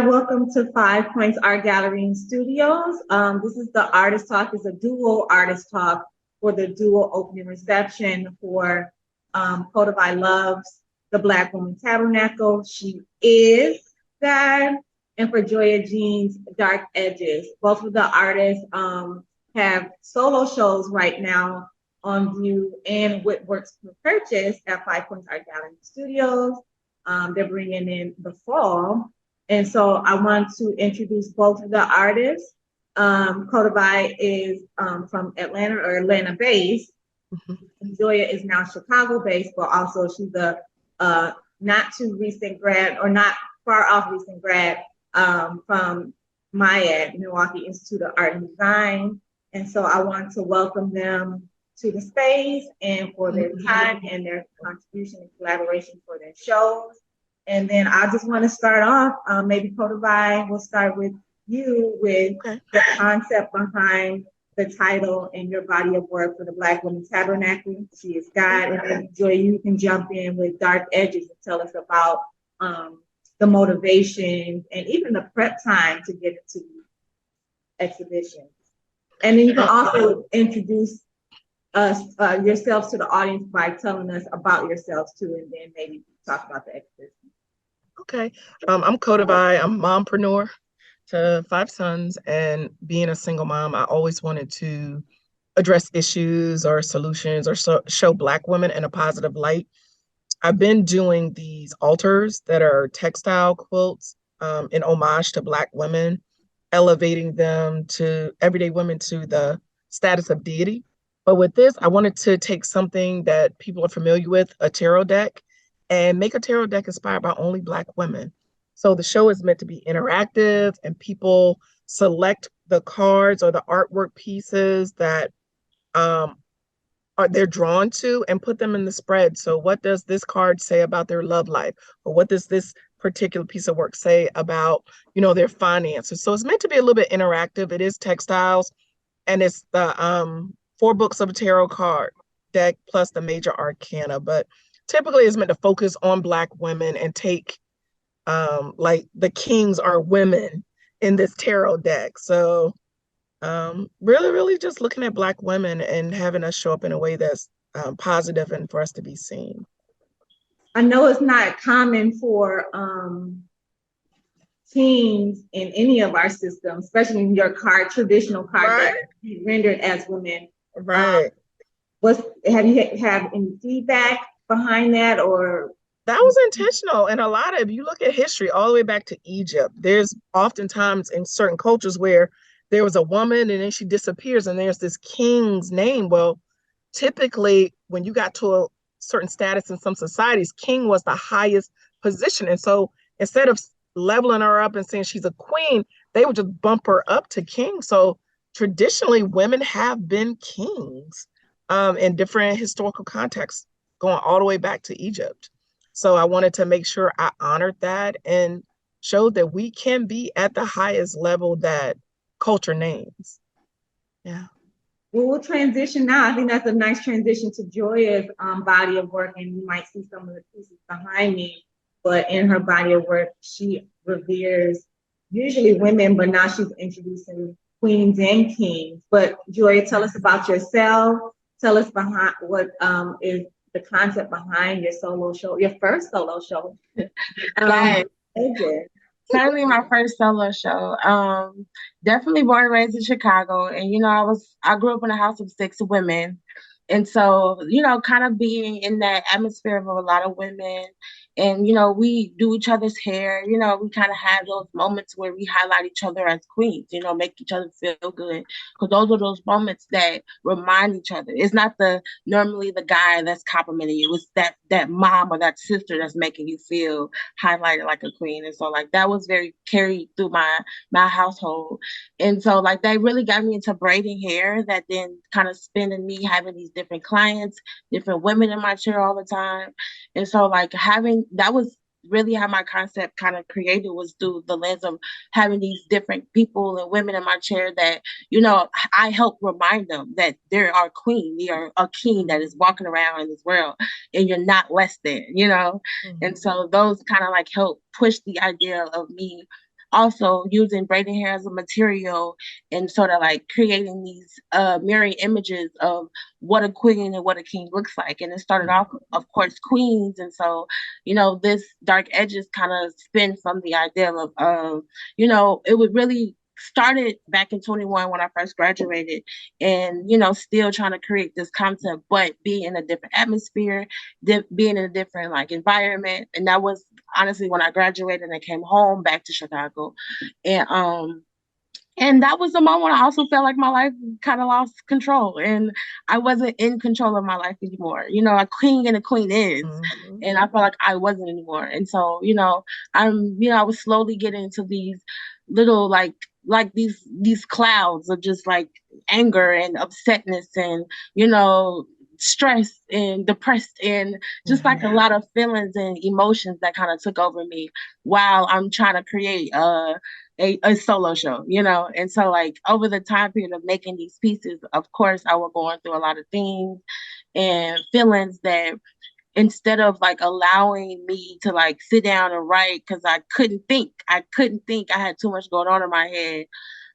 welcome to Five Points Art Gallery and Studios. This is the Artist Talk. It's a dual artist talk for the dual opening reception for Kottavei Love's The Black Woman Tabernacle. She is that. And for Joya Jean's Dark Edges. Both of the artists have solo shows right now on view and with works for purchase at Five Points Art Gallery and Studios. They're bringing in the fall. And so I want to introduce both of the artists. Kottavei is from Atlanta or Atlanta based. Mm-hmm. Joya is now Chicago based, but also she's a not too recent grad or not far off recent grad from MIAD, Milwaukee Institute of Art and Design. And so I want to welcome them to the space and for their time and their contribution and collaboration for their shows. And then I just want to start off, maybe Kottavei, we'll start with you with the concept behind the title and your body of work for the Black Woman Tabernacle. She is God. And then Joy, you can jump in with Dark Edges and tell us about the motivation and even the prep time to get into the exhibition. And then you can also introduce us yourselves to the audience by telling us about yourselves too, and then maybe talk about the exhibition. Okay. I'm Kottavei. I'm a mompreneur to 5 sons, and being a single mom, I always wanted to address issues or solutions or show Black women in a positive light. I've been doing these altars that are textile quilts in homage to Black women, elevating them to everyday women to the status of deity. But with this, I wanted to take something that people are familiar with, a tarot deck, and make a tarot deck inspired by only Black women. So the show is meant to be interactive, and people select the cards or the artwork pieces that they're drawn to and put them in the spread. So what does this card say about their love life? Or what does this particular piece of work say about, their finances? So it's meant to be a little bit interactive. It is textiles, and it's the 4 books of a tarot card deck plus the major arcana. But typically it's meant to focus on Black women and take like the kings are women in this tarot deck. So really just looking at Black women and having us show up in a way that's positive and for us to be seen. I know it's not common for teens in any of our systems, especially in your traditional card right. that be rendered as women. Right. Have you had any feedback behind that, or? That was intentional. And a lot of, you look at history all the way back to Egypt, there's oftentimes in certain cultures where there was a woman and then she disappears and there's this king's name. Well, typically when you got to a certain status in some societies, king was the highest position. And so instead of leveling her up and saying she's a queen, they would just bump her up to king. So traditionally women have been kings in different historical contexts, going all the way back to Egypt. So I wanted to make sure I honored that and showed that we can be at the highest level that culture names. Yeah. Well, we'll transition now. I think that's a nice transition to Joya's body of work, and you might see some of the pieces behind me. But in her body of work, she reveres usually women, but now she's introducing queens and kings. But Joya, tell us about yourself. Tell us behind what is the concept behind your solo show, your first solo show. Certainly my first solo show. Definitely born and raised in Chicago. And, I grew up in a house of 6 women. And so, kind of being in that atmosphere of a lot of women and, we do each other's hair, we kind of have those moments where we highlight each other as queens, make each other feel good. Because those are those moments that remind each other. It's not normally the guy that's complimenting you. It's that mom or that sister that's making you feel highlighted like a queen. And so like that was very carried through my household. And so like they really got me into braiding hair, that then kind of spending me having these different clients, different women in my chair all the time. And so like that was really how my concept kind of created, was through the lens of having these different people and women in my chair that, I help remind them that they are a queen, they are a king that is walking around in this world and you're not less than, Mm-hmm. And so those kind of like help push the idea of me also using braided hair as a material and sort of like creating these mirroring images of what a queen and what a king looks like. And it started off, of course, queens. And so, this dark edges kind of spin from the idea of, it would really started back in 21 when I first graduated, and still trying to create this concept, but be in a different atmosphere, being in a different like environment. And that was honestly when I graduated and came home back to Chicago. And that was the moment I also felt like my life kind of lost control and I wasn't in control of my life anymore. A king and a queen is. Mm-hmm. And I felt like I wasn't anymore. And so, I was slowly getting into these little like these clouds of just like anger and upsetness and, stress and depressed and just like a lot of feelings and emotions that kind of took over me while I'm trying to create a solo show, and so like over the time period of making these pieces, of course I was going through a lot of things and feelings that instead of like allowing me to like sit down and write because I couldn't think, I had too much going on in my head.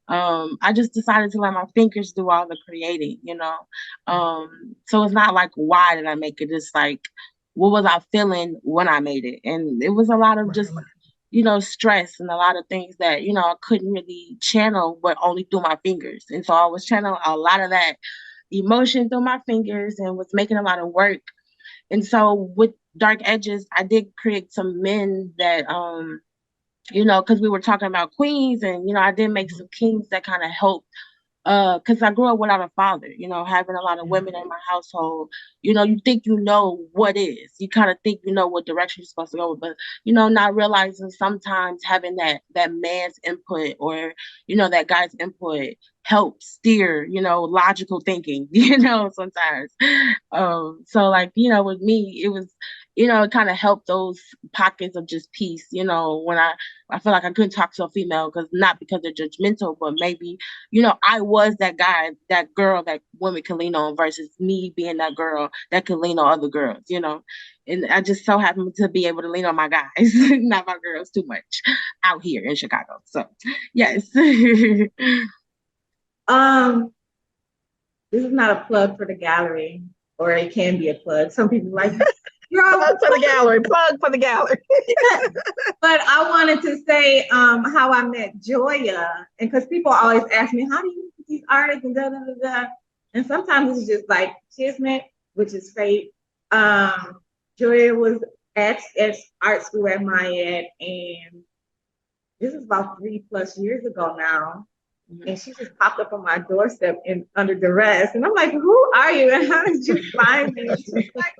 I just decided to let my fingers do all the creating, so it's not like, why did I make it? It's like, what was I feeling when I made it? And it was a lot of just, stress and a lot of things that, I couldn't really channel, but only through my fingers. And so I was channeling a lot of that emotion through my fingers and was making a lot of work. And so with Dark Edges, I did create some men that, because we were talking about queens and, I did make some kings that kind of helped. Because I grew up without a father, having a lot of women in my household, you think what is. You kind of think what direction you're supposed to go with, but, not realizing sometimes having that man's input or, that guy's input helps steer, logical thinking, sometimes. So like, with me, it was, it kind of helped those pockets of just peace, when I feel like I couldn't talk to a female not because they're judgmental, but maybe, I was that guy, that girl that women can lean on versus me being that girl that can lean on other girls, and I just so happened to be able to lean on my guys, not my girls too much out here in Chicago. So yes. This is not a plug for the gallery, or it can be a plug. Some people like plug for the gallery, plug for the gallery. But I wanted to say how I met Joya, and because people always ask me, how do you meet these artists and da da da da, and sometimes it's just like kismet, which is fate. Joya was at art school at Mayette, and this is about 3+ years ago now. And she just popped up on my doorstep under duress. And I'm like, who are you? And how did you find me? She's like,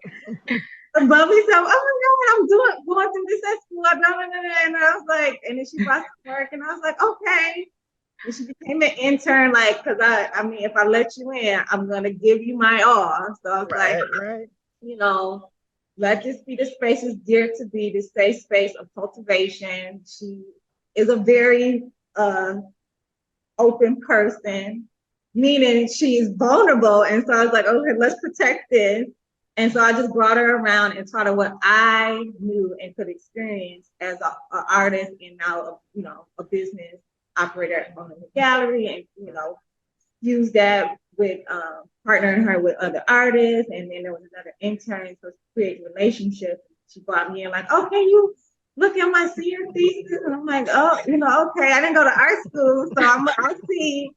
the bubbly self, oh my God, I'm going through this at school. And I was like, and then she brought some work. And I was like, okay. And she became an intern, like, because I mean, if I let you in, I'm going to give you my all. So I was like, let this be the space is dear to be, the safe space of cultivation. She is a very open person, meaning she is vulnerable. And so I was like, okay, let's protect this. And so I just brought her around and taught her what I knew and could experience as an artist and now, a business operator at home in the gallery, and, use that with partnering her with other artists. And then there was another intern, so to create relationships. She brought me in like, okay, you look at my senior thesis. And I'm like, oh, okay, I didn't go to art school, so I'll see.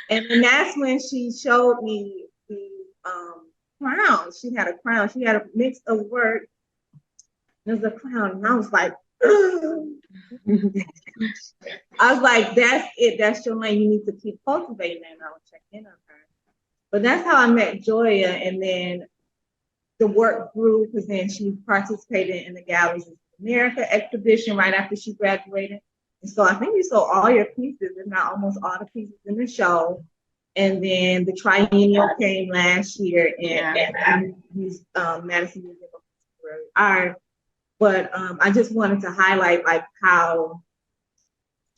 And then that's when she showed me the crown. She had a crown. She had a mix of work. There's a crown. And I was like, that's it. That's your lane. You need to keep cultivating. And I would check in on her. But that's how I met Joya. And then the work grew because then she participated in the Galleries of America exhibition right after she graduated. And so I think you saw all your pieces, if not almost all the pieces in the show. And then the triennial came last year and used Madison Museum of Contemporary Art. But I just wanted to highlight like how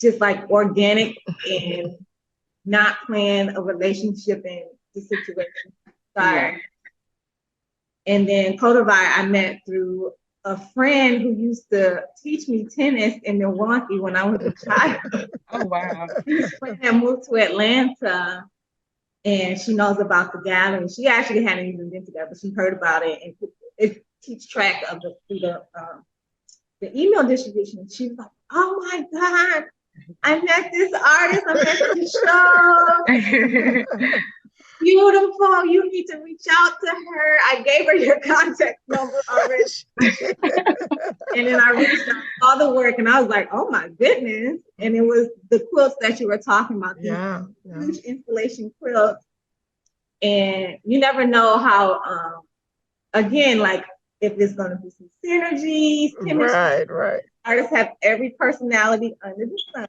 just like organic and not plan a relationship and the situation started. And then Kottavei I met through a friend who used to teach me tennis in Milwaukee when I was a child. Oh, wow. This friend had moved to Atlanta, and she knows about the gallery. She actually hadn't even been to that, but she heard about it, and it keeps track of the email distribution. She was like, "Oh my God, I met this artist. I'm at the show. Beautiful. You need to reach out to her." I gave her your contact number already. And then I reached out, saw the work, and I was like, "Oh my goodness." And it was the quilts that you were talking about. Yeah. Huge installation quilts. And you never know how, again, like if there's going to be some synergies, chemistry. Right. Artists have every personality under the sun.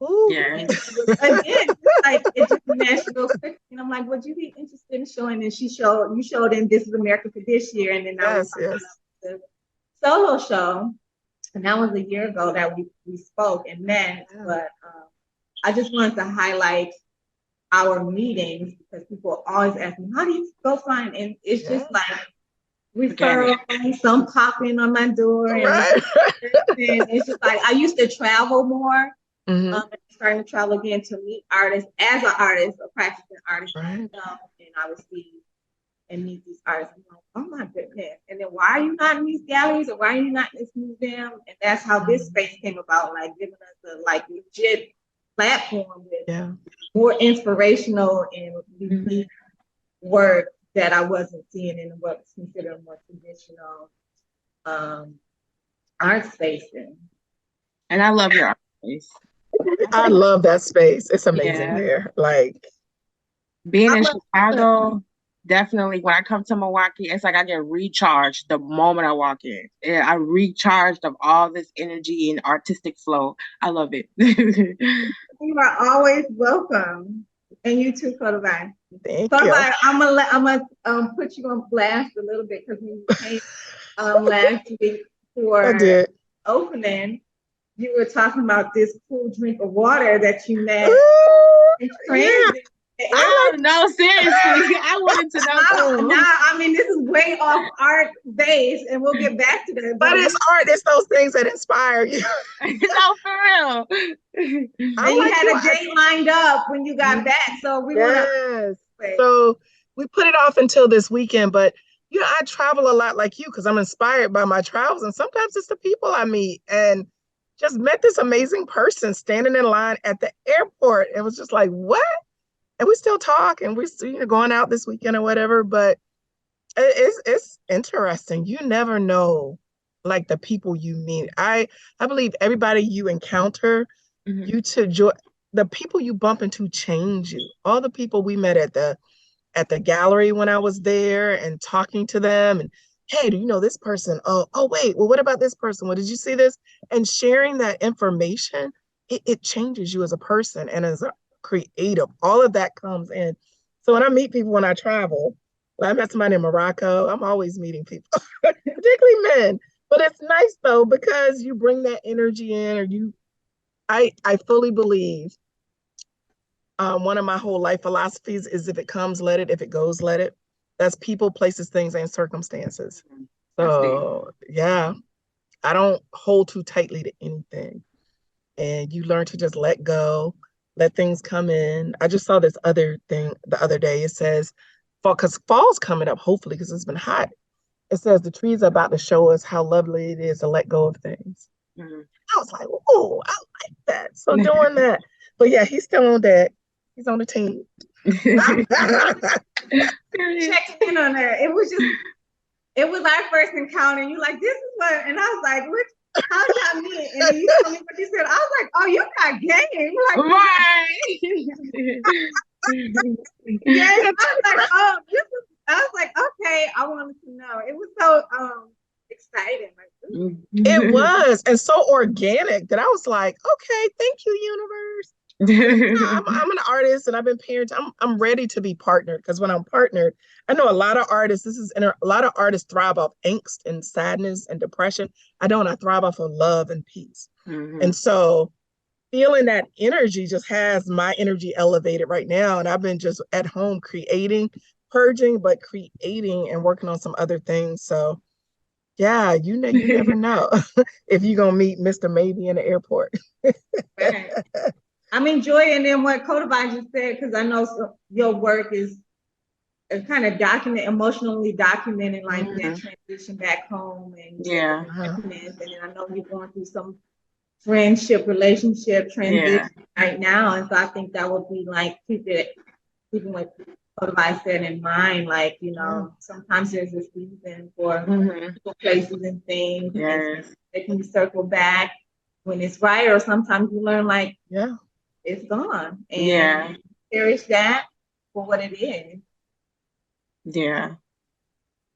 Ooh. Yes. Again, like it just meshed real quick. And I'm like, would you be interested in showing? And you showed in This Is America for this year. And then I was the solo show. And that was a year ago that we spoke and met. Yeah. But I just wanted to highlight our meetings because people always ask me, how do you go find? And it's just like referrals, some pop in on my door. And it's just like I used to travel more. Starting to travel again to meet artists as an artist, a practicing artist, and I would see and meet these artists. I'm like, oh my goodness! And then why are you not in these galleries, or why are you not in this museum? And that's how this space came about, like giving us a like legit platform with more inspirational and unique work that I wasn't seeing in what's considered a more traditional art space. And I love your art space. I love that space. It's amazing there. Like being in Chicago, definitely when I come to Milwaukee, it's like I get recharged the moment I walk in. I recharged of all this energy and artistic flow. I love it. You are always welcome. And you too, Kottavei. Thank you. I'm gonna put you on blast a little bit because you came last week for opening. You were talking about this cool drink of water that you met in transit. I don't know, seriously. I wanted to know. Now, I mean, this is way off art base, and we'll get back to that. But it's art. It's those things that inspire you. No, for real. And you had a date lined up when you got back, so we want to. So we put it off until this weekend, but you know, I travel a lot like you because I'm inspired by my travels, and sometimes it's the people I meet. And just met this amazing person standing in line at the airport. It was just like, what? And we still talk, and we're still going out this weekend or whatever. But it's interesting. You never know, like the people you meet. I believe everybody you encounter, the people you bump into change you. All the people we met at the gallery when I was there and talking to them and, hey, do you know this person? Oh, wait, well, what about this person? Well, did you see this? And sharing that information, it changes you as a person and as a creative. All of that comes in. So when I meet people when I travel, when I met somebody in Morocco, I'm always meeting people, particularly men. But it's nice though, because you bring that energy in, or I fully believe one of my whole life philosophies is if it comes, let it. If it goes, let it. That's people, places, things, and circumstances. So yeah, I don't hold too tightly to anything. And you learn to just let go, let things come in. I just saw this other thing the other day. It says, because fall's coming up, hopefully, because it's been hot. It says the trees are about to show us how lovely it is to let go of things. I was like, oh, I like that. So doing that. But yeah, he's still on deck. He's on the team. Checking in on her. It was our first encounter. You like, this is what, and I was like, what? How y'all meet? And then you told me what you said. I was like, oh, you got game. Like, yes. I was like, oh, I was like, okay, I wanted to know. It was so exciting. Like, it was, and so organic that I was like, okay, thank you, universe. I'm an artist, and I've been parented. I'm ready to be partnered, because when I'm partnered, I know a lot of artists. A lot of artists thrive off angst and sadness and depression. I don't. I thrive off of love and peace. And so, feeling that energy just has my energy elevated right now. And I've been just at home creating, purging, but creating and working on some other things. So Yeah, you know, you never know if you're gonna meet Mr. Maybe in the airport. Right. I'm enjoying then what Kottavei just said, because I know your work is kind of emotionally documenting like that transition back home and Yeah. happiness. And then I know you're going through some friendship, relationship transition right now. And so I think that would be like keeping what Kottavei said in mind, like, you know, sometimes there's a season for places and things, and they can circle back when it's right, or sometimes you learn like it's gone, and cherish that for what it is. Yeah.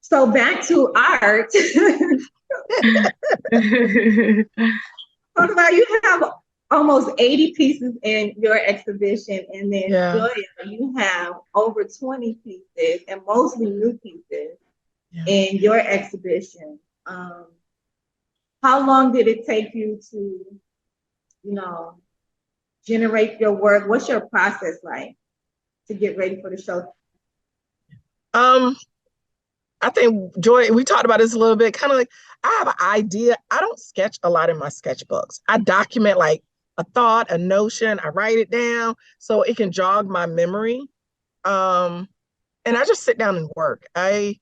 So back to art. Talk about, you have almost 80 pieces in your exhibition, and then Joya, you have over 20 pieces, and mostly new pieces in your exhibition. How long did it take you to, you know, generate your work? What's your process like to get ready for the show? I think, Joy, we talked about this a little bit, kind of like, I have an idea. I don't sketch a lot in my sketchbooks. I document like a thought, a notion, I write it down so it can jog my memory. And I just sit down and work. I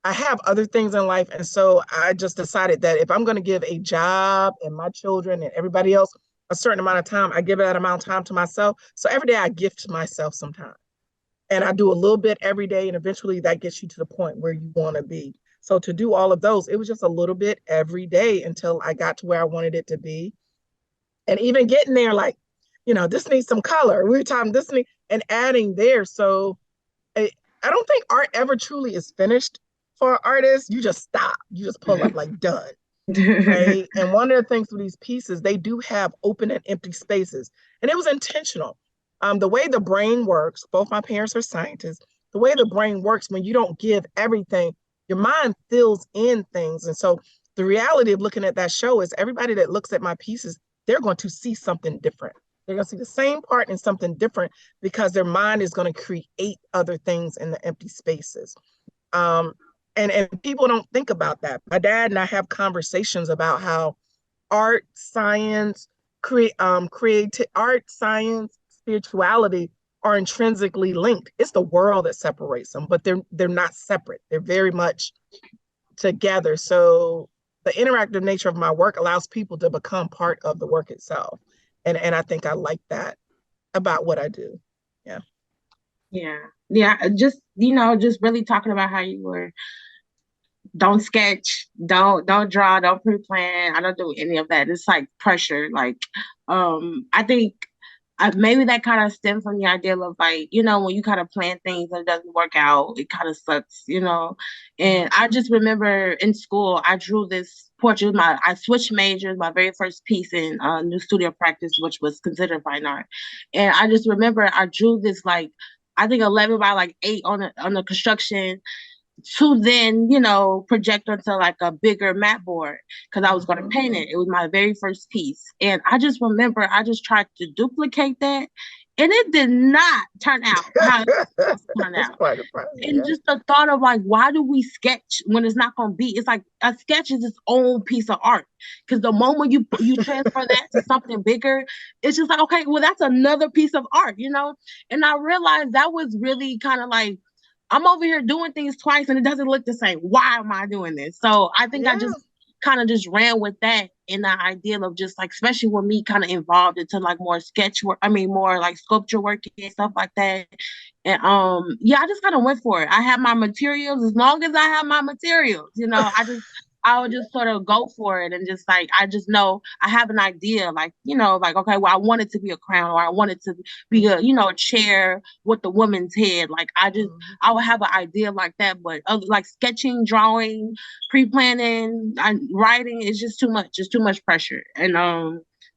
have other things in life. And so I just decided that if I'm going to give a job and my children and everybody else a certain amount of time, I give that amount of time to myself. So every day I gift myself some time. And I do a little bit every day, and eventually that gets you to the point where you want to be. So to do all of those, it was just a little bit every day until I got to where I wanted it to be. And even getting there, like, you know, this needs some color. We were talking this need, and adding there. So I don't think art ever truly is finished for artists. You just stop. You just pull up like done. Right. And one of the things with these pieces, they do have open and empty spaces. And it was intentional. The way the brain works, both my parents are scientists, the way the brain works, when you don't give everything, your mind fills in things. And so the reality of looking at that show is everybody that looks at my pieces, they're going to see something different. They're going to see the same part in something different because their mind is going to create other things in the empty spaces. And people don't think about that. My dad and I have conversations about how art, science, art, science, spirituality are intrinsically linked. It's the world that separates them, but they're not separate. They're very much together. So the interactive nature of my work allows people to become part of the work itself. And I think I like that about what I do. Yeah. Yeah. Just, you know, just really talking about how you were, don't sketch, don't draw, don't pre-plan. I don't do any of that. It's like pressure. Like, I think maybe that kind of stems from the idea of like, you know, when you kind of plan things and it doesn't work out, it kind of sucks, you know. And I just remember in school, I drew this portrait. I switched majors, my very first piece in new studio practice, which was considered fine art. And I just remember I drew this like, I think 11 by like 8 on the construction, to then, you know, project onto like a bigger mat board because I was going to paint it. It was my very first piece. And I just remember I just tried to duplicate that. And it did not turn out how it turned out. And just the thought of like, why do we sketch when it's not going to be? It's like a sketch is its own piece of art. Because the moment you transfer that to something bigger, it's just like, okay, well, that's another piece of art, you know? And I realized that was really kind of like, I'm over here doing things twice and it doesn't look the same. Why am I doing this? So I think I just kind of just ran with that in the idea of just like, especially with me kind of involved into like more sketch work, more like sculpture work and stuff like that. And I just kind of went for it. I have my materials. As long as I have my materials, you know, I would just sort of go for it and just like, I just know I have an idea, like, you know, like, okay, well, I want it to be a crown, or I want it to be a, you know, a chair with the woman's head. Like, I would have an idea like that, but like sketching, drawing, pre-planning, writing is just too much. It's too much pressure. And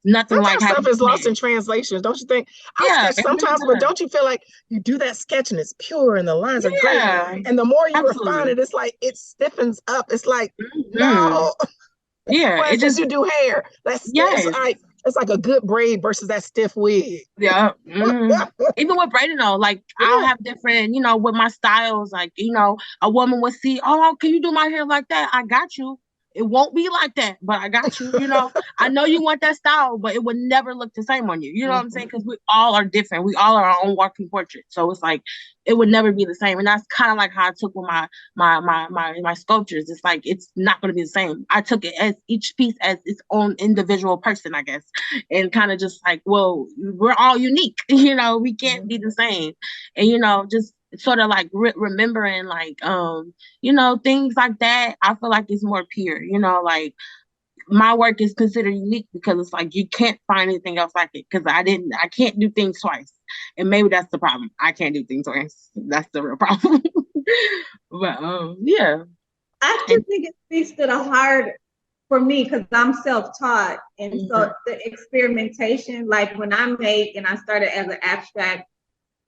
nothing sometimes like stuff is lost in translation, don't you think? I sketch sometimes, but don't you feel like you do that sketch and it's pure and the lines are great, and the more you refine it, it's like it stiffens up. It's like no, yeah, it just, you do hair. It's like a good braid versus that stiff wig. Yeah. Even with braiding though, like I'll have different, you know, with my styles, like, you know, a woman would see, oh, can you do my hair like that? I got you. it won't be like that, but I got you. You know, I know you want that style, but it would never look the same on you. You know what I'm saying? Because we all are different. We all are our own walking portrait. So it's like it would never be the same. And that's kind of like how I took with my sculptures. It's like it's not going to be the same. I took it as each piece as its own individual person, I guess, and kind of just like, well, we're all unique. You know, we can't be the same. And you know, just sort of like remembering like you know, things like that. I feel like it's more pure. You know, like my work is considered unique because it's like you can't find anything else like it because I can't do things twice. And maybe that's the problem. I can't do things twice. That's the real problem. But yeah. I just think it speaks to the heart for me because I'm self-taught. And so the experimentation, like when I make, and I started as an abstract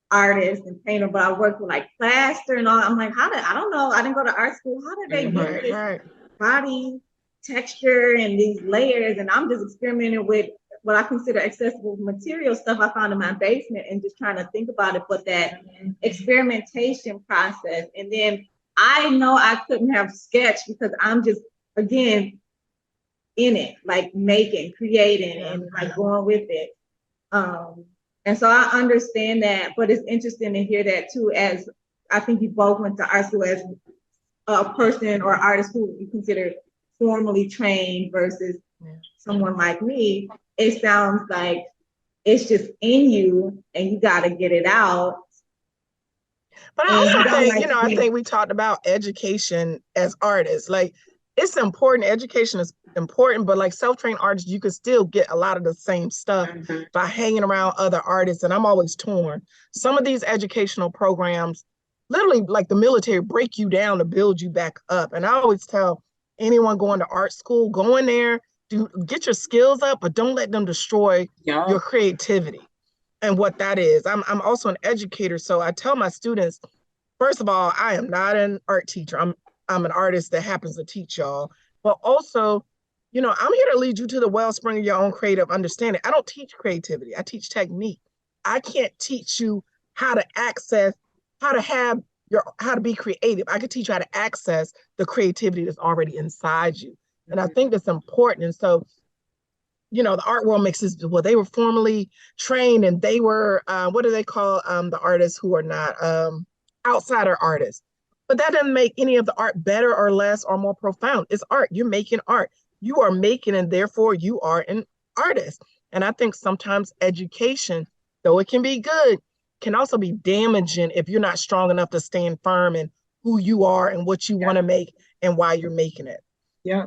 artist and painter, but I worked with like plaster and all. I'm like, I don't know. I didn't go to art school. How did they get this body texture and these layers? And I'm just experimenting with what I consider accessible material stuff I found in my basement and just trying to think about it. But that experimentation process. And then I know I couldn't have sketched because I'm just, again, in it, like making, creating, and like going with it. And so I understand that, but it's interesting to hear that too, as I think you both went to art school as a person or artist who you consider formally trained versus someone like me. It sounds like it's just in you and you got to get it out. But I also think, you know, I think we talked about education as artists. Like, it's important. Education is important, but like self-trained artists, you can still get a lot of the same stuff by hanging around other artists. And I'm always torn. Some of these educational programs, literally like the military, break you down to build you back up. And I always tell anyone going to art school, go in there, get your skills up, but don't let them destroy your creativity and what that is. I'm also an educator, so I tell my students, first of all, I am not an art teacher. I'm an artist that happens to teach y'all. But also, you know, I'm here to lead you to the wellspring of your own creative understanding. I don't teach creativity. I teach technique. I can't teach you how to access, how to be creative. I can teach you how to access the creativity that's already inside you. And I think that's important. And so, you know, the art world mixes, well, they were formally trained and they were, what do they call the artists who are not outsider artists? But that doesn't make any of the art better or less or more profound. It's art. You're making art. You are making, and therefore you are an artist. And I think sometimes education, though it can be good, can also be damaging if you're not strong enough to stand firm in who you are and what you want to make and why you're making it. Yeah.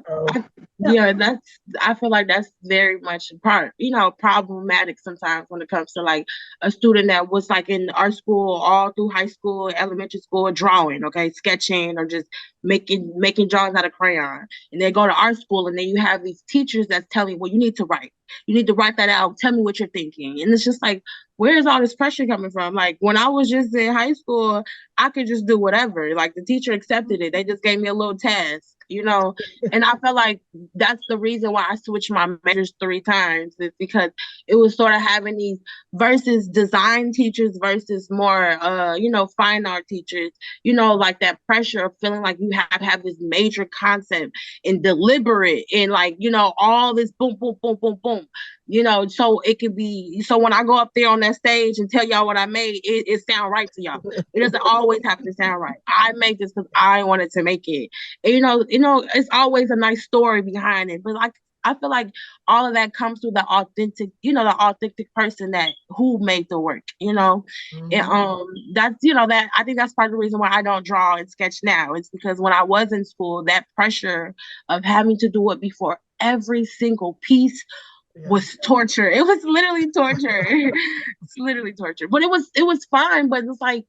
I feel like that's very much problematic sometimes when it comes to like a student that was like in art school all through high school, elementary school, drawing, sketching or just making drawings out of crayon. And they go to art school and then you have these teachers that's telling you, well, you need to write. You need to write that out. Tell me what you're thinking. And it's just like, where is all this pressure coming from? Like when I was just in high school, I could just do whatever. Like the teacher accepted it. They just gave me a little task, and I felt like that's the reason why I switched my majors 3 times, is because it was sort of having these versus design teachers versus more, fine art teachers, like that pressure of feeling like you have this major concept and deliberate and like, all this boom, boom, boom, boom, boom. So it could be, so when I go up there on that stage and tell y'all what I made, it sound right to y'all. It doesn't always have to sound right. I made this because I wanted to make it. And, it's always a nice story behind it. But I feel like all of that comes through the authentic, the authentic person who made the work, And that's, that I think that's part of the reason why I don't draw and sketch now. It's because when I was in school, that pressure of having to do it before every single piece was torture. It was literally torture. It's literally torture. But it was fine. But it's like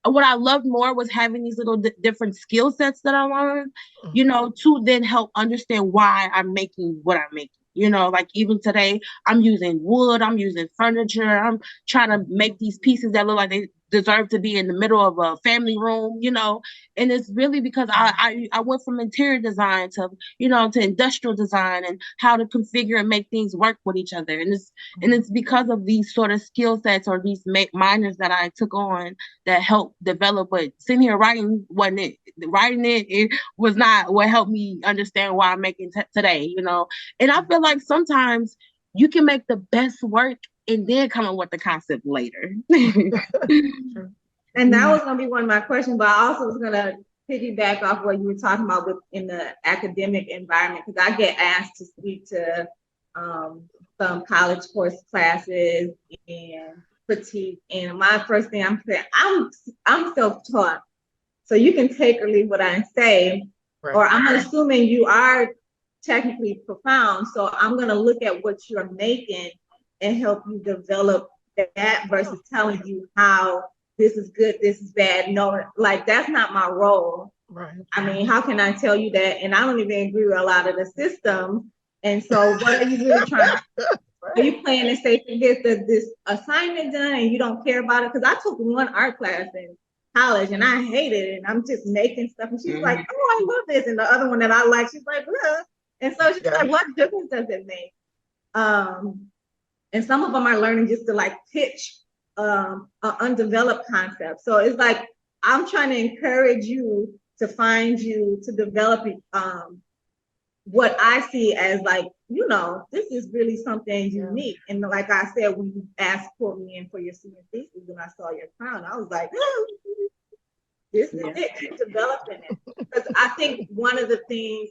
what I loved more was having these little different skill sets that I learned, to then help understand why I'm making what I'm making. Like even today, I'm using wood, I'm using furniture, I'm trying to make these pieces that look like deserve to be in the middle of a family room, you know. And it's really because I went from interior design to, you know, to industrial design and how to configure and make things work with each other. And it's because of these sort of skill sets or these minors that I took on that helped develop. But sitting here writing wasn't it. Writing it was not what helped me understand why I'm making today, you know. And I feel like sometimes you can make the best work and then come up with the concept later. And that was going to be one of my questions, but I also was going to piggyback off what you were talking about in the academic environment, because I get asked to speak to some college course classes and critique. And my first thing I'm saying, I'm self-taught. So you can take or leave what I say, right. Or I'm assuming you are technically profound. So I'm going to look at what you're making and help you develop that versus telling you how this is good, this is bad. No, like that's not my role. Right. I mean, how can I tell you that? And I don't even agree with a lot of the systems. And so what are you really trying to, are you playing it safe to get this assignment done and you don't care about it? Because I took one art class in college and I hated it. And I'm just making stuff. And she's like, oh, I love this. And the other one that I like, she's like, ugh. And so she's like, what difference does it make? And some of them are learning just to like pitch an undeveloped concept. So it's like, I'm trying to encourage you to find you to develop what I see as like, you know, this is really something unique. And like I said, when you asked for me in for your senior thesis, when I saw your crown, I was like, oh, this is it, keep developing it. Because I think one of the things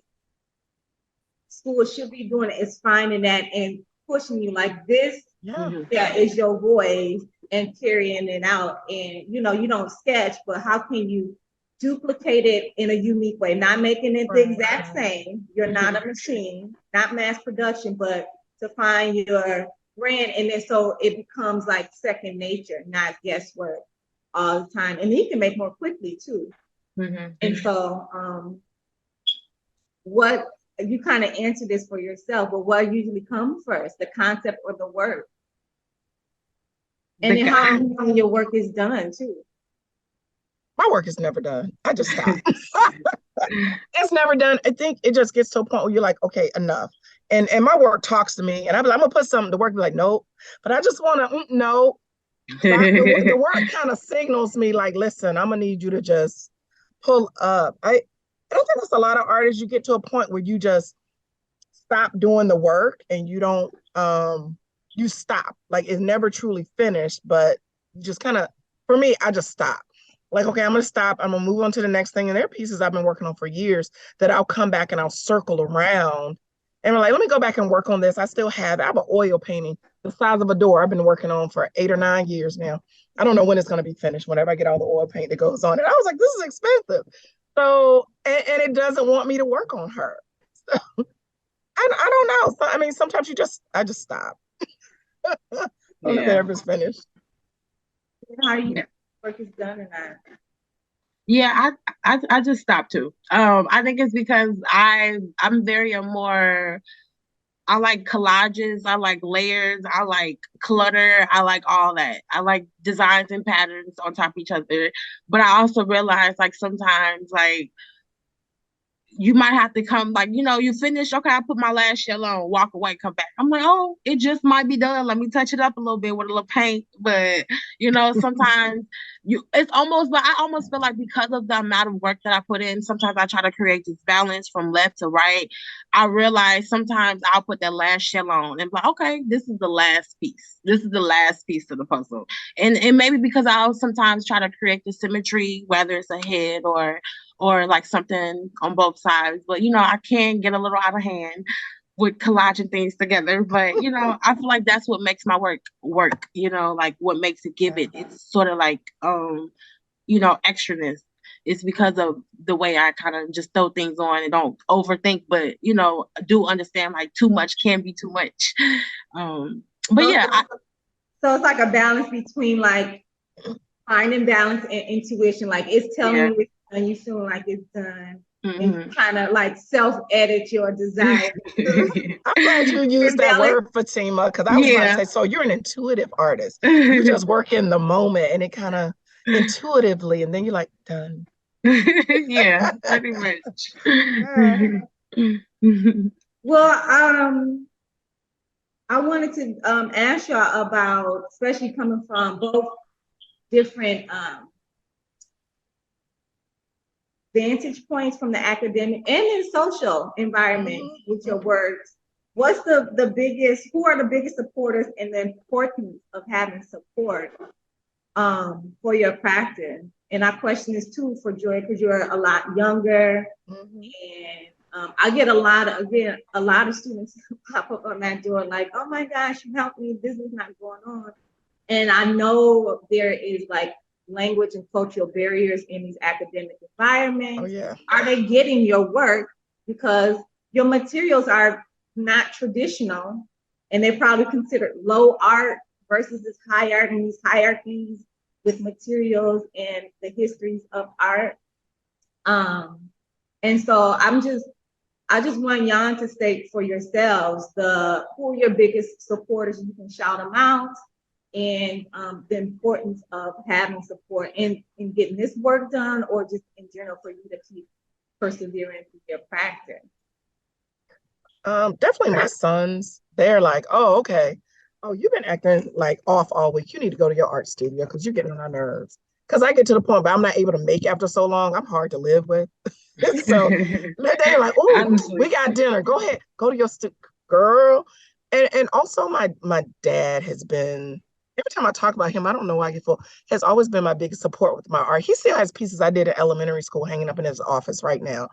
schools should be doing is finding that and pushing you like this, is your voice and carrying it out. And, you know, you don't sketch, but how can you duplicate it in a unique way, not making it the exact same. You're not a machine, not mass production, but to find your brand in it so it becomes like second nature, not guesswork all the time. And you can make more quickly too. And so what you kind of answer this for yourself, but what usually comes first, the concept or the work? And then how long your work is done too. My work is never done. I just stop. It's never done. I think it just gets to a point where you're like, okay, enough. And my work talks to me, and I'm gonna put something to work. Be like, nope. But I just want to no. The work kind of signals me like, listen, I'm gonna need you to just pull up. I don't think there's a lot of artists. You get to a point where you just stop doing the work, and you don't. You stop. Like it's never truly finished, but you just kind of. For me, I just stop. Like, okay, I'm going to stop. I'm going to move on to the next thing. And there are pieces I've been working on for years that I'll come back and I'll circle around. And we're like, let me go back and work on this. I have an oil painting the size of a door I've been working on for 8 or 9 years now. I don't know when it's going to be finished, whenever I get all the oil paint that goes on it. I was like, this is expensive. So, and it doesn't want me to work on her. So, I don't know. So, I mean, sometimes I just stop. When the paper's finished. How you work is done or not? Yeah, I just stopped too. I think it's because I'm very more. I like collages. I like layers. I like clutter. I like all that. I like designs and patterns on top of each other. But I also realize like sometimes like you might have to come like, you know, you finish, okay, I put my last shell on, walk away, come back. I'm like, oh, it just might be done. Let me touch it up a little bit with a little paint. But, you know, sometimes but I almost feel like because of the amount of work that I put in, sometimes I try to create this balance from left to right. I realize sometimes I'll put that last shell on and be like, okay, this is the last piece. This is the last piece of the puzzle. And maybe because I'll sometimes try to create the symmetry, whether it's a head or like something on both sides. But, you know, I can get a little out of hand with collaging things together. But, you know, I feel like that's what makes my work, you know, like what makes it give it. It's sort of like, you know, extraness. It's because of the way I kind of just throw things on and don't overthink, but, you know, do understand like too much can be too much. But yeah. So it's like a balance between like finding balance and intuition. Like it's telling you and you feeling like it's done. And you kind of like self-edit your desire. I'm glad you used that word, Fatima, because I was about to say, so you're an intuitive artist. You just work in the moment and it kind of, intuitively, and then you're like, done. Yeah, pretty much. Well, I wanted to ask y'all about, especially coming from both different vantage points from the academic and in social environment with your works. What's the biggest, who are the biggest supporters and the importance of having support for your practice? And I question this too for Joy, because you're a lot younger, and I get a lot of students pop up on that door like, oh my gosh, you helped me, this is not going on. And I know there is like language and cultural barriers in these academic environments. Oh yeah. Are they getting your work? Because your materials are not traditional, and they're probably considered low art versus this high art and these hierarchies with materials and the histories of art. And so I just want y'all to state for yourselves who are your biggest supporters. You can shout them out, and the importance of having support in getting this work done, or just in general for you to keep persevering through your practice. Definitely my sons. They're like, oh, okay. Oh, you've been acting like off all week. You need to go to your art studio because you're getting on our nerves. Because I get to the point where I'm not able to make after so long. I'm hard to live with. So they're like, oh, we got dinner. Go ahead. Go to your girl. And also my dad has been, every time I talk about him, I don't know why I get full, has always been my biggest support with my art. He still has pieces I did in elementary school hanging up in his office right now.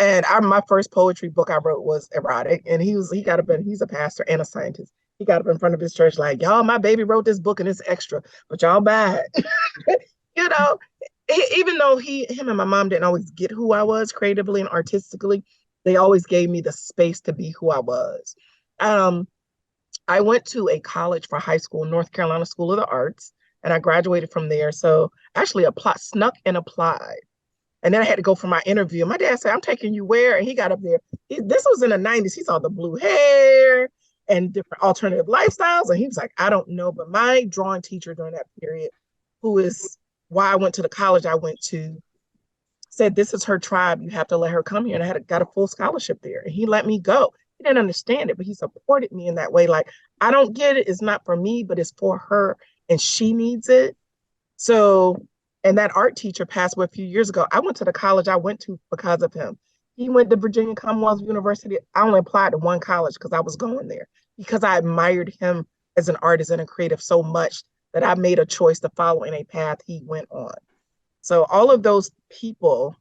And my first poetry book I wrote was erotic. And he got up and he's a pastor and a scientist. He got up in front of his church like, y'all, my baby wrote this book and it's extra, but y'all buy it. You know, even though him and my mom didn't always get who I was creatively and artistically, they always gave me the space to be who I was. I went to a college for high school, North Carolina School of the Arts, and I graduated from there. So actually snuck and applied. And then I had to go for my interview. My dad said, I'm taking you where? And he got up there. This was in the 90s. He saw the blue hair and different alternative lifestyles. And he was like, I don't know. But my drawing teacher during that period, who is why I went to the college I went to, said, this is her tribe. You have to let her come here. And I got a full scholarship there. And he let me go. He didn't understand it, but he supported me in that way. Like, I don't get it. It's not for me, but it's for her. And she needs it. So, and that art teacher passed away a few years ago. I went to the college I went to because of him. He went to Virginia Commonwealth University. I only applied to one college because I was going there, because I admired him as an artist and a creative so much that I made a choice to follow in a path he went on. So all of those people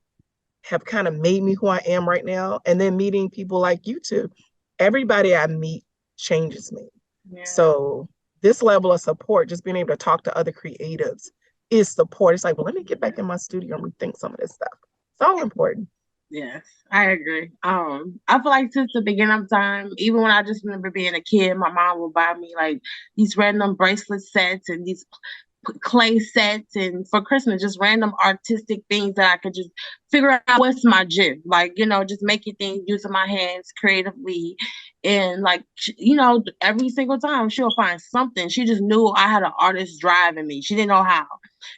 have kind of made me who I am right now. And then meeting people like you two, everybody I meet changes me. Yeah. So this level of support, just being able to talk to other creatives, is support. It's like, well, let me get back in my studio and rethink some of this stuff. It's all important. Yes, I agree. I feel like since the beginning of time, even when I just remember being a kid, my mom would buy me like these random bracelet sets and these clay sets, and for Christmas, just random artistic things that I could just figure out what's my gym. Like, just making things using my hands creatively. And like, every single time she'll find something. She just knew I had an artist drive in me. She didn't know how.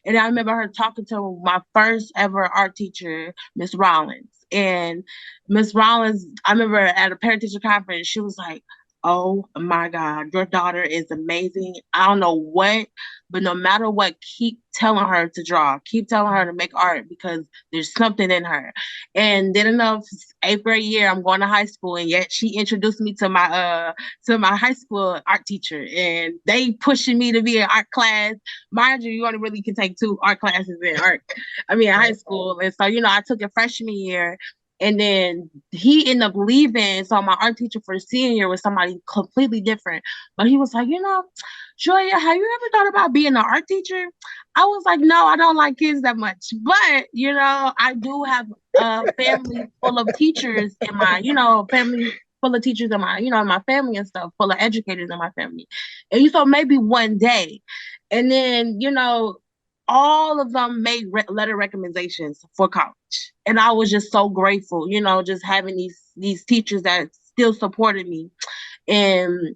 And I remember her talking to my first ever art teacher, Miss Rollins. And Miss Rollins, I remember at a parent teacher conference, she was like, oh my God, your daughter is amazing. I don't know what, but no matter what, keep telling her to draw, keep telling her to make art, because there's something in her. And then enough, 8th grade year, I'm going to high school, and yet she introduced me to my high school art teacher, and they pushing me to be in art class. Mind you, you only really can take 2 art classes in high school. And so, I took it freshman year. And then he ended up leaving. So my art teacher for senior year was somebody completely different. But he was like, Joya, have you ever thought about being an art teacher? I was like, no, I don't like kids that much. But, I do have a family full of teachers in my, family full of teachers in my, in my family and stuff, full of educators in my family. And so maybe one day. And then, all of them made letter recommendations for college. And I was just so grateful, just having these teachers that still supported me. And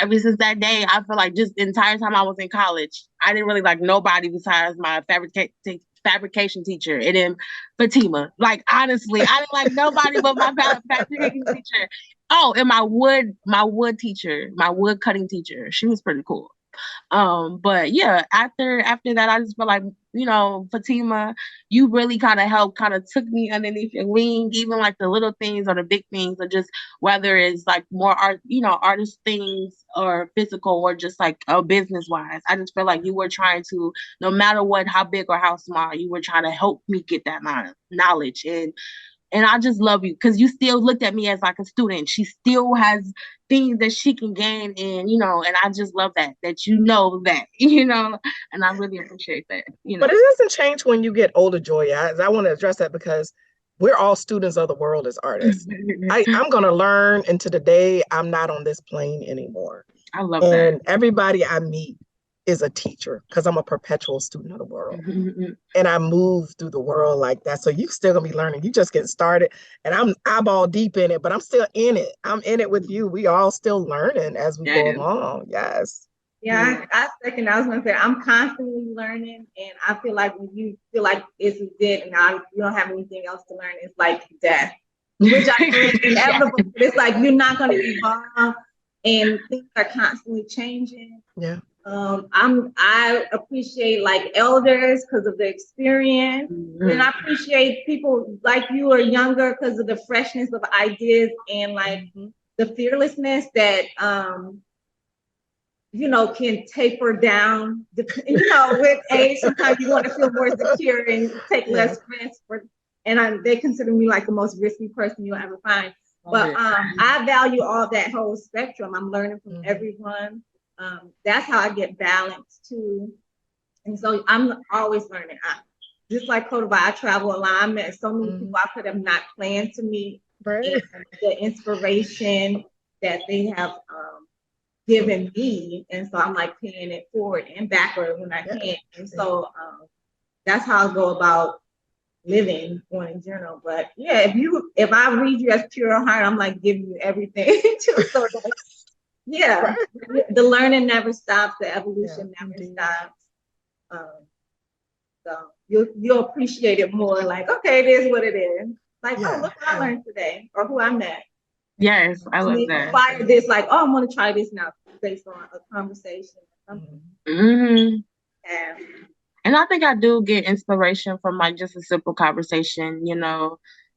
ever since that day, I feel like just the entire time I was in college, I didn't really like nobody besides my fabrication teacher and then Fatima. Like honestly, I didn't like nobody but my fabrication teacher. Oh, and my wood teacher, my wood cutting teacher. She was pretty cool. But yeah, after that, I just feel like, Fatima, you really kind of helped, kind of took me underneath your wing, even like the little things or the big things, or just whether it's like more art, artist things or physical or just like business wise. I just feel like you were trying to, no matter what, how big or how small, you were trying to help me get that knowledge. And I just love you because you still looked at me as like a student. She still has things that she can gain and I just love that you know that, and I really appreciate that, But it doesn't change when you get older, Joya. I want to address that because we're all students of the world as artists. I'm going to learn into the day I'm not on this plane anymore. I love and that. everybody I meet is a teacher because I'm a perpetual student of the world. And I move through the world like that. So you still gonna be learning. You just getting started. And I'm eyeball deep in it, but I'm still in it. I'm in it with you. We all still learning as we go along. Yes. Yeah, I second. I was gonna say I'm constantly learning, and I feel like when you feel like it's dead and you don't have anything else to learn, it's like death, which I know is inevitable. But it's like you're not gonna evolve, and things are constantly changing. Yeah. I appreciate like elders because of the experience, and I appreciate people like you or younger because of the freshness of ideas and like the fearlessness that can taper down. With age, sometimes you want to feel more secure and take less risk. They consider me like the most risky person you'll ever find. But I value all that whole spectrum. I'm learning from everyone. That's how I get balanced too. And so I'm always learning. Just like Kottavei, I travel a lot. I met so many people I could have not planned to meet. Right. And the inspiration that they have given me. And so I'm like paying it forward and backward when I can. And so that's how I go about living in general. But yeah, if I read you as pure heart, I'm like giving you everything too. So yeah, the learning never stops, the evolution never stops. So you'll appreciate it more. Like, okay, it is what it is. Like, oh, look what I learned today, or who I met. Yes, I love that. Inspire this, like, oh, I'm gonna try this now based on a conversation or something. Yeah. And I think I do get inspiration from like just a simple conversation,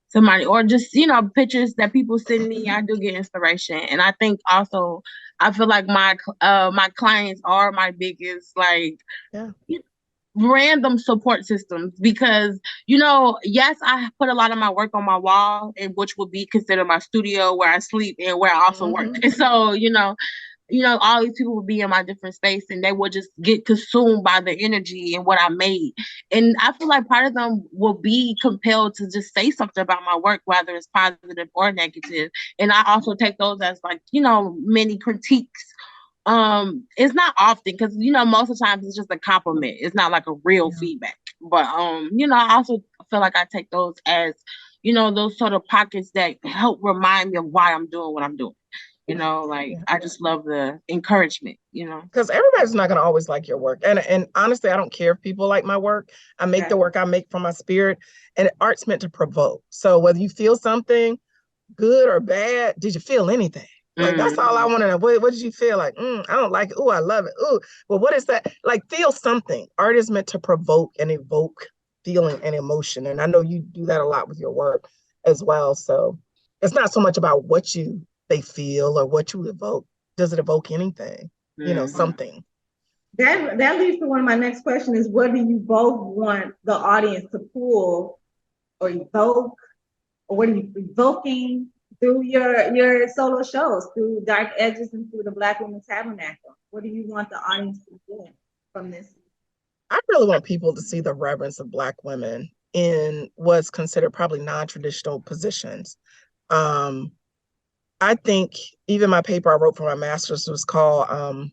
somebody, or just, pictures that people send me. I do get inspiration. And I think also, I feel like my clients are my biggest, like, random support systems because, yes, I put a lot of my work on my wall, and which would be considered my studio where I sleep and where I also work. And so, all these people would be in my different space and they would just get consumed by the energy and what I made. And I feel like part of them will be compelled to just say something about my work, whether it's positive or negative. And I also take those as like, many critiques. It's not often because, most of the times it's just a compliment. It's not like a real feedback. But, I also feel like I take those as, those sort of pockets that help remind me of why I'm doing what I'm doing. I just love the encouragement, because everybody's not going to always like your work. And honestly, I don't care if people like my work. I make the work I make from my spirit, and art's meant to provoke. So whether you feel something good or bad, did you feel anything? Like, that's all I want to know. What did you feel like? I don't like it. Oh, I love it. Oh, well, what is that? Like, feel something. Art is meant to provoke and evoke feeling and emotion. And I know you do that a lot with your work as well. So it's not so much about what they feel or what you evoke. Does it evoke anything? Something. That leads to one of my next questions is what do you both want the audience to pull or evoke, or what are you evoking through your solo shows, through Dark Edges and through the Black Woman Tabernacle? What do you want the audience to get from this? I really want people to see the reverence of Black women in what's considered probably non-traditional positions. I think even my paper I wrote for my master's was called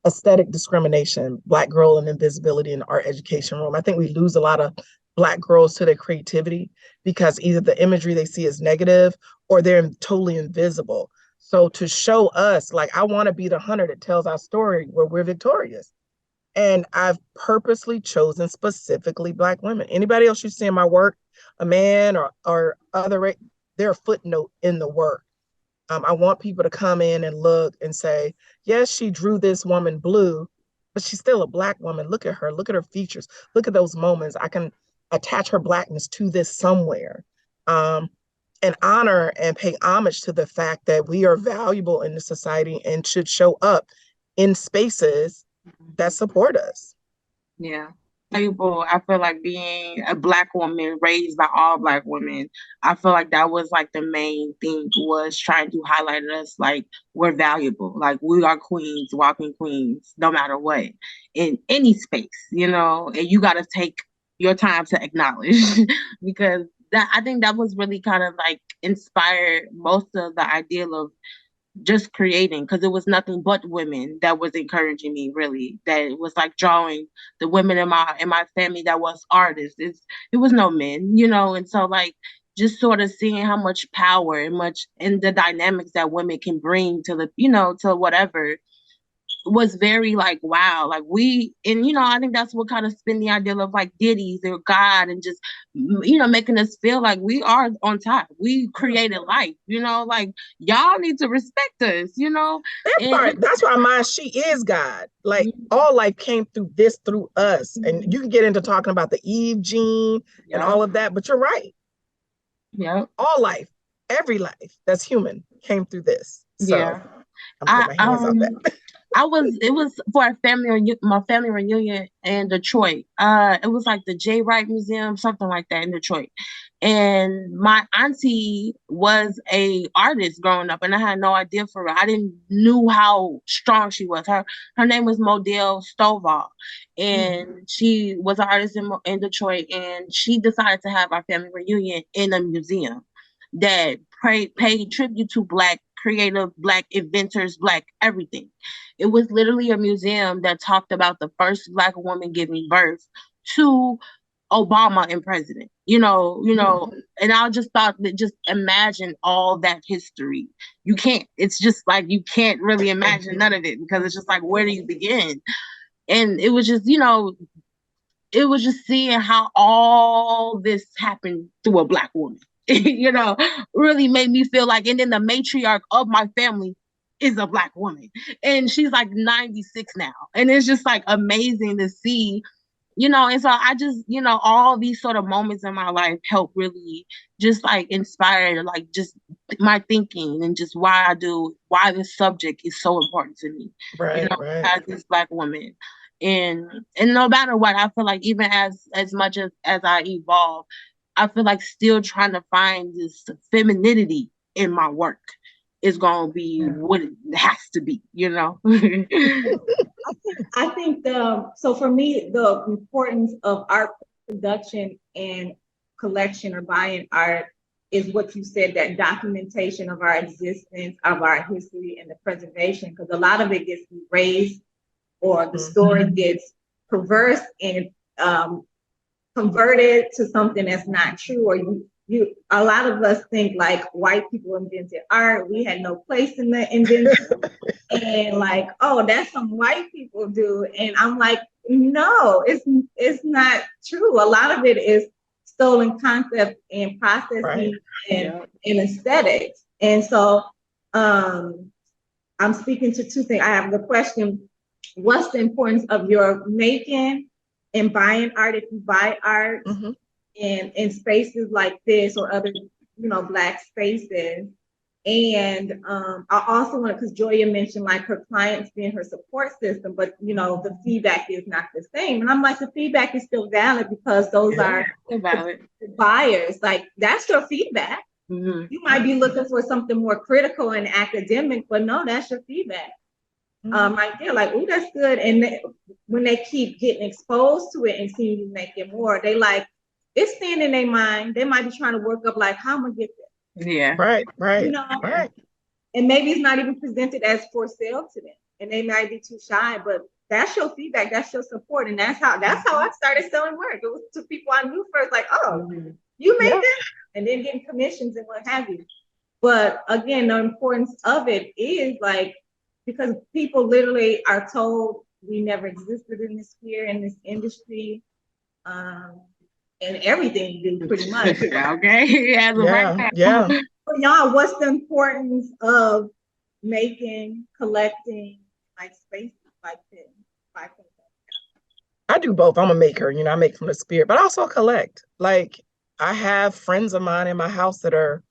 Aesthetic Discrimination, Black Girl and Invisibility in the Art Education Room. I think we lose a lot of Black girls to their creativity because either the imagery they see is negative or they're totally invisible. So to show us, like, I want to be the hunter that tells our story where we're victorious. And I've purposely chosen specifically Black women. Anybody else you see in my work, a man or other, they're a footnote in the work. I want people to come in and look and say, yes, she drew this woman blue, but she's still a Black woman. Look at her. Look at her features. Look at those moments. I can attach her Blackness to this somewhere. And honor and pay homage to the fact that we are valuable in the society and should show up in spaces that support us. Yeah. People, I feel like being a Black woman raised by all Black women, I feel like that was like the main thing, was trying to highlight us like we're valuable. Like we are queens, walking queens, no matter what, in any space, and you got to take your time to acknowledge because that, I think that was really kind of like inspired most of the ideal of just creating, because it was nothing but women that was encouraging me, really, that it was like drawing the women in my family that was artists. It was no men, and so like just sort of seeing how much power and much and the dynamics that women can bring to the to whatever was very like, wow, like I think that's what kind of spin the idea of like deities or God, and just making us feel like we are on top, we created life, like y'all need to respect us, That's why she is God. Like all life came through us. And you can get into talking about the Eve gene and all of that, but you're right. Yeah. All life, every life that's human came through this. So yeah. I'm putting my hands on that. It was for my family reunion in Detroit. It was like the J. Wright Museum, something like that in Detroit. And my auntie was a artist growing up, and I had no idea for her. I didn't knew how strong she was. Her name was Modell Stovall, and she was an artist in Detroit. And she decided to have our family reunion in a museum that paid tribute to Black creative, Black inventors, Black everything. It was literally a museum that talked about the first Black woman giving birth to Obama and president, and I just thought that, just imagine all that history. You can't, it's just like, you can't really imagine none of it, because it's just like, where do you begin? And it was just, it was just seeing how all this happened through a Black woman, really made me feel like, and then the matriarch of my family is a Black woman, and she's like 96 now. And it's just like amazing to see, and so I just, all these sort of moments in my life help really just like inspire, like just my thinking, and just why this subject is so important to me, right. as this Black woman. And no matter what, I feel like even as much as I evolve, I feel like still trying to find this femininity in my work is going to be what it has to be, I think so for me, the importance of art production and collection or buying art is what you said, that documentation of our existence, of our history, and the preservation, because a lot of it gets erased, or the story gets perverse and converted to something that's not true, or a lot of us think like white people invented art. We had no place in the invention. And like, oh, that's some white people do. And I'm like, no, it's not true. A lot of it is stolen concept and processing and aesthetics. And so I'm speaking to two things. I have the question, what's the importance of your making and buying art, if you buy art in spaces like this or other, Black spaces? And I also want to, because Joya mentioned like her clients being her support system, but the feedback is not the same. And I'm like, the feedback is still valid, because those are valid buyers. Like, that's your feedback. You might be looking for something more critical and academic, but no, that's your feedback. Right there, like, oh, that's good. And when they keep getting exposed to it and seeing you make it more, they like, it's staying in their mind. They might be trying to work up like, how am I gonna get this? Yeah. Right. Right. And maybe it's not even presented as for sale to them, and they might be too shy, but that's your feedback, that's your support. And that's how I started selling work. It was to people I knew first, like, oh, you made this, and then getting commissions and what have you. But again, the importance of it is like, because people literally are told we never existed in this sphere, in this industry, and everything you do pretty much. Okay. As of right now. Yeah. For y'all, what's the importance of making, collecting, like spaces like this? I do both. I'm a maker, you know, I make from the spirit, but I also collect. Like, I have friends of mine in my house that are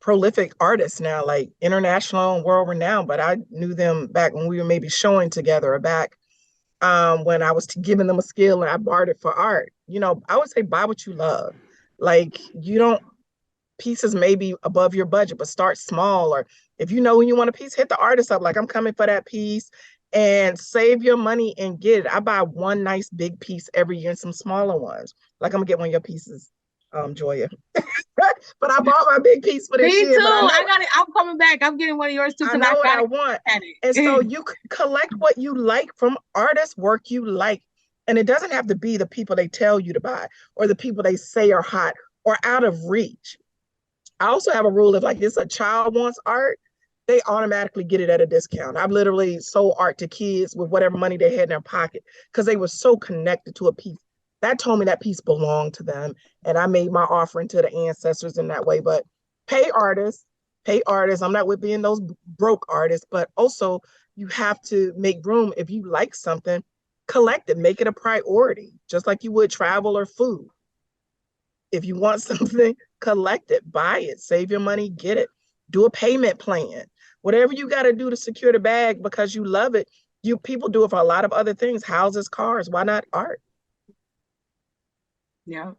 prolific artists now, like international and world renowned, but I knew them back when we were maybe showing together, or back when I was giving them a skill and I bartered it for art. You know, I would say buy what you love. Like, you don't, pieces may be above your budget, but start small. Or if you know when you want a piece, hit the artist up, like, I'm coming for that piece, and save your money and get it. I buy one nice big piece every year and some smaller ones. Like, I'm gonna get one of your pieces, Joya. But I bought my big piece for this Me year. too. But I got it. I'm coming back. I'm getting one of yours too. I know what I want. At And it. so you collect what you like from artists, work you like. And it doesn't have to be the people they tell you to buy, or the people they say are hot or out of reach. I also have a rule: if like it's a child wants art, they automatically get it at a discount. I've literally sold art to kids with whatever money they had in their pocket, because they were so connected to a piece. That told me that piece belonged to them. And I made my offering to the ancestors in that way. But pay artists, pay artists. I'm not with being those broke artists, but also you have to make room. If you like something, collect it, make it a priority, just like you would travel or food. If you want something, collect it, buy it, save your money, get it, do a payment plan, whatever you got to do to secure the bag because you love it. You people do it for a lot of other things, houses, cars. Why not art? Yeah.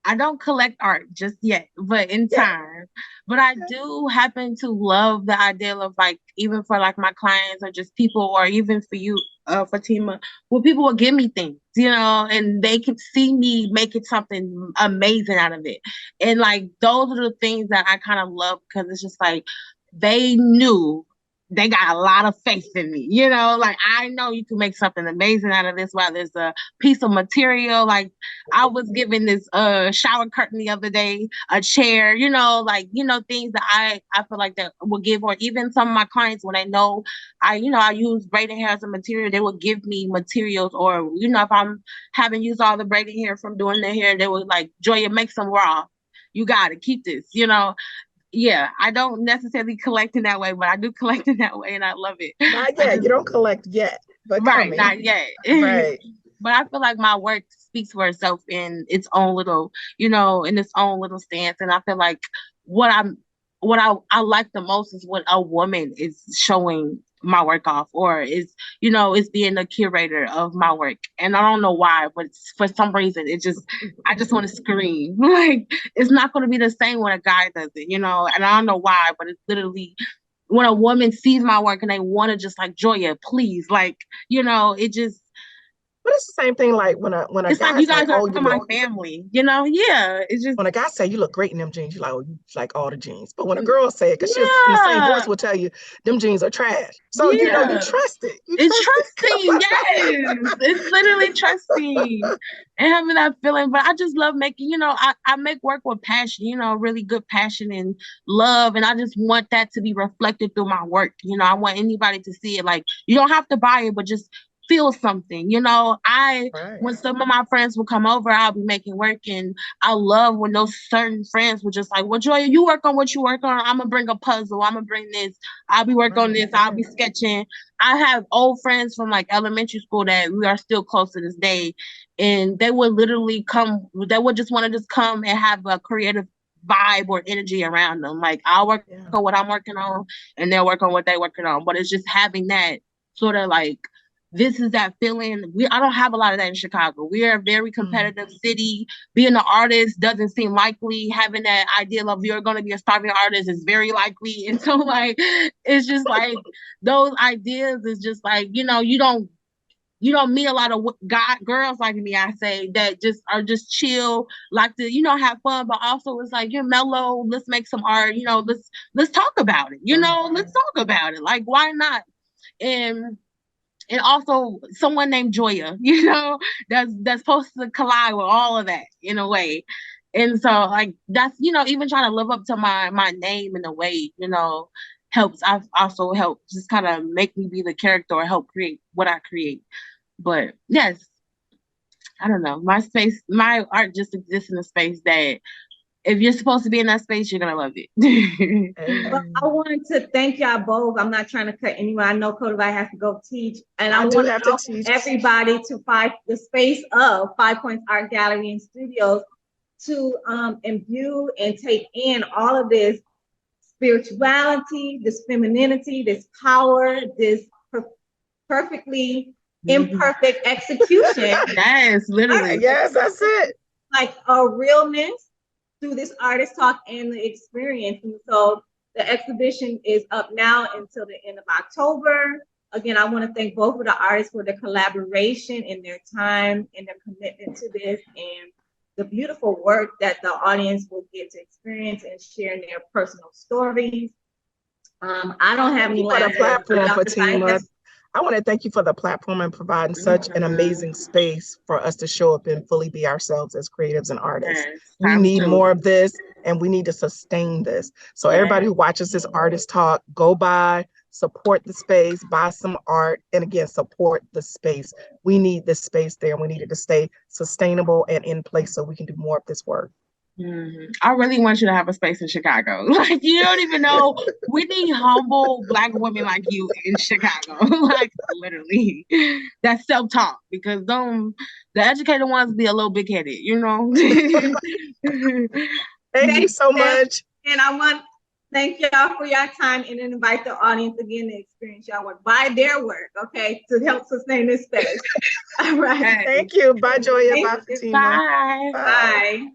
I don't collect art just yet, but in time. But I do happen to love the idea of, like, even for like my clients or just people, or even for you, Fatima, where people will give me things, and they can see me making something amazing out of it. And like those are the things that I kind of love, because it's just like they knew, they got a lot of faith in me, like, I know you can make something amazing out of this, while there's a piece of material. Like, I was given this shower curtain the other day, a chair, like, things that I feel like that will give. Or even some of my clients, when they know I use braided hair as a material, they will give me materials. Or, if I'm having used all the braided hair from doing their hair, they will like, Joya, make some raw. You got to keep this, Yeah, I don't necessarily collect in that way, but I do collect in that way, and I love it. Not yet. You don't collect yet, but Right, coming. not yet. Right. But I feel like my work speaks for itself in its own little, in its own little stance. And I feel like what I'm what I like the most is when a woman is showing my work off, or is being a curator of my work. And I don't know why, but for some reason I just want to scream. Like, it's not going to be the same when a guy does it, and I don't know why, but it's literally when a woman sees my work and they want to just like, Joya, please, like, it just, But it's the same thing like when a it's like, guy's you guys like, are oh, you my look, family, yeah, it's just, when a guy say you look great in them jeans, you're like, oh, you like all the jeans. But when a girl say it, because she's in the same voice yeah, will tell you them jeans are trash. So you yeah. trust it. You It's trust trusting, it. yes. It's literally trusting and having that feeling. But I just love making, I make work with passion, really good passion and love. And I just want that to be reflected through my work. I want anybody to see it. Like, you don't have to buy it, but just feel something. Right. When some of my friends will come over, I'll be making work, and I love when those certain friends were just like, well, Joya, you work on what you work on. I'm gonna bring a puzzle. I'm gonna bring this. I'll be working on this. I'll be sketching. I have old friends from like elementary school that we are still close to this day, and they would literally come. They would just want to just come and have a creative vibe or energy around them. Like, I'll work on what I'm working on, and they'll work on what they're working on. But it's just having that sort of like, this is that feeling. I don't have a lot of that in Chicago. We are a very competitive city. Being an artist doesn't seem likely. Having that idea of you're going to be a starving artist is very likely. And so, like, it's just like those ideas is just like, you don't meet a lot of girls like me, I say, that just are just chill, like to, have fun, but also it's like, you're mellow. Let's make some art. Let's talk about it. Let's talk about it. Like, why not? And also someone named Joya, that's supposed to collide with all of that in a way. And so like that's, you know, even trying to live up to my name in a way, you know, helps. I've also helped just kind of make me be the character or help create what I create. But yes, I don't know. My space, my art just exists in a space that if you're supposed to be in that space, you're gonna love it. Well, I wanted to thank y'all both. I'm not trying to cut anyone. I know Kottavei has to go teach, and I I do want to have to welcome teach. everybody to the space of 5 Points Art Gallery and Studios to imbue and take in all of this spirituality, this femininity, this power, this perfectly imperfect execution, Yes, literally. Yes, that's it. like a realness through this artist talk and the experience. And so the exhibition is up now until the end of October. Again, I want to thank both of the artists for their collaboration and their time and their commitment to this, and the beautiful work that the audience will get to experience and share in their personal stories. I don't have any For the last platform, words. Fatima. I want to thank you for the platform and providing such an amazing space for us to show up and fully be ourselves as creatives and artists. Yes, We need more of this, and we need to sustain this. So everybody who watches this artist talk, go by, support the space, buy some art, and again, support the space. We need this space there. We need it to stay sustainable and in place so we can do more of this work. I really want you to have a space in Chicago. Like, you don't even know. We need humble Black women like you in Chicago. Like, literally. That's self-taught, because the educated ones be a little big-headed, you know? Thank you so much. And I want to thank y'all for your time and invite the audience again to experience y'all work. Buy their work, okay, to help sustain this space. All right. Thank you. Bye, Joya. Bye, Fatima. Bye. Bye.